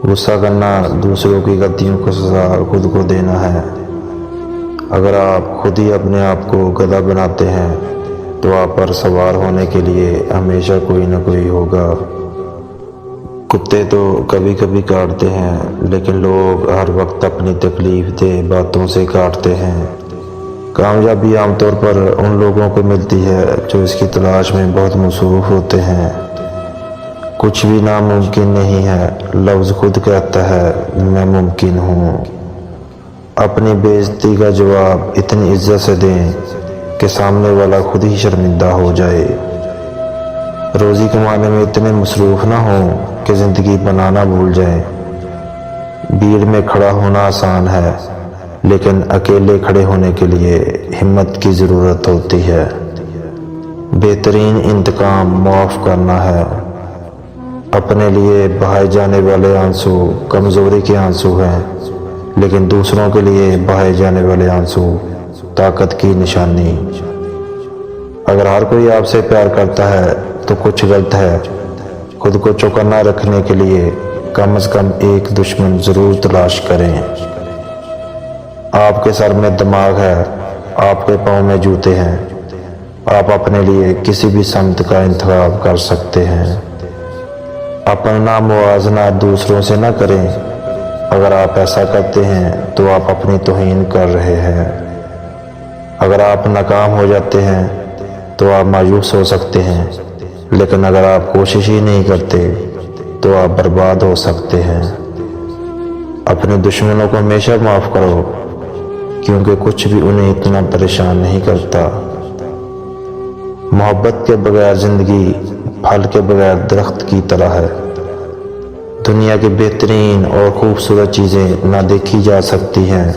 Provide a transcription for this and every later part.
غصہ کرنا دوسروں کی غلطیوں کو سزا خود کو دینا ہے۔ اگر آپ خود ہی اپنے آپ کو گدھا بناتے ہیں تو آپ پر سوار ہونے کے لیے ہمیشہ کوئی نہ کوئی ہوگا۔ کتے تو کبھی کبھی کاٹتے ہیں، لیکن لوگ ہر وقت اپنی تکلیف دہ باتوں سے کاٹتے ہیں۔ کامیابی عام طور پر ان لوگوں کو ملتی ہے جو اس کی تلاش میں بہت مصروف ہوتے ہیں۔ کچھ بھی ناممکن نہیں ہے، لفظ خود کہتا ہے میں ممکن ہوں۔ اپنی بے عزتی کا جواب اتنی عزت سے دیں کہ سامنے والا خود ہی شرمندہ ہو جائے۔ روزی کمانے میں اتنے مصروف نہ ہوں کہ زندگی بنانا بھول جائیں۔ بھیڑ میں کھڑا ہونا آسان ہے، لیکن اکیلے کھڑے ہونے کے لیے ہمت کی ضرورت ہوتی ہے۔ بہترین انتقام معاف کرنا ہے۔ اپنے لیے بہائے جانے والے آنسو کمزوری کے آنسو ہیں، لیکن دوسروں کے لیے بہائے جانے والے آنسو طاقت کی نشانی۔ اگر ہر کوئی آپ سے پیار کرتا ہے تو کچھ غلط ہے۔ خود کو چوکنا رکھنے کے لیے کم از کم ایک دشمن ضرور تلاش کریں۔ آپ کے سر میں دماغ ہے، آپ کے پاؤں میں جوتے ہیں۔ آپ اپنے لیے کسی بھی سمت کا انتخاب کر سکتے ہیں۔ اپنا موازنہ دوسروں سے نہ کریں۔ اگر آپ ایسا کرتے ہیں تو آپ اپنی توہین کر رہے ہیں۔ اگر آپ ناکام ہو جاتے ہیں تو آپ مایوس ہو سکتے ہیں، لیکن اگر آپ کوشش ہی نہیں کرتے تو آپ برباد ہو سکتے ہیں۔ اپنے دشمنوں کو ہمیشہ معاف کرو، کیونکہ کچھ بھی انہیں اتنا پریشان نہیں کرتا۔ محبت کے بغیر زندگی پھل کے بغیر درخت کی طرح ہے۔ دنیا کی بہترین اور خوبصورت چیزیں نہ دیکھی جا سکتی ہیں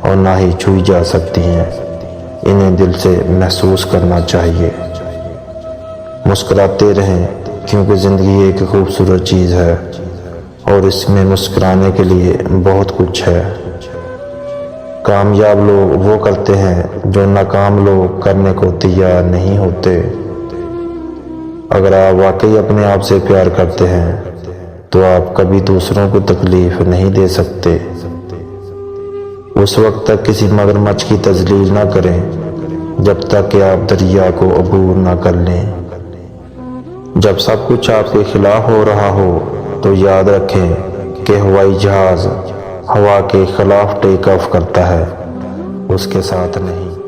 اور نہ ہی چھوئی جا سکتی ہیں، انہیں دل سے محسوس کرنا چاہیے۔ مسکراتے رہیں، کیونکہ زندگی ایک خوبصورت چیز ہے اور اس میں مسکرانے کے لیے بہت کچھ ہے۔ کامیاب لوگ وہ کرتے ہیں جو ناکام لوگ کرنے کو تیار نہیں ہوتے۔ اگر آپ واقعی اپنے آپ سے پیار کرتے ہیں تو آپ کبھی دوسروں کو تکلیف نہیں دے سکتے۔ اس وقت تک کسی مگرمچھ کی تذلیل نہ کریں جب تک کہ آپ دریا کو عبور نہ کر لیں۔ جب سب کچھ آپ کے خلاف ہو رہا ہو تو یاد رکھیں کہ ہوائی جہاز ہوا کے خلاف ٹیک آف کرتا ہے، اس کے ساتھ نہیں۔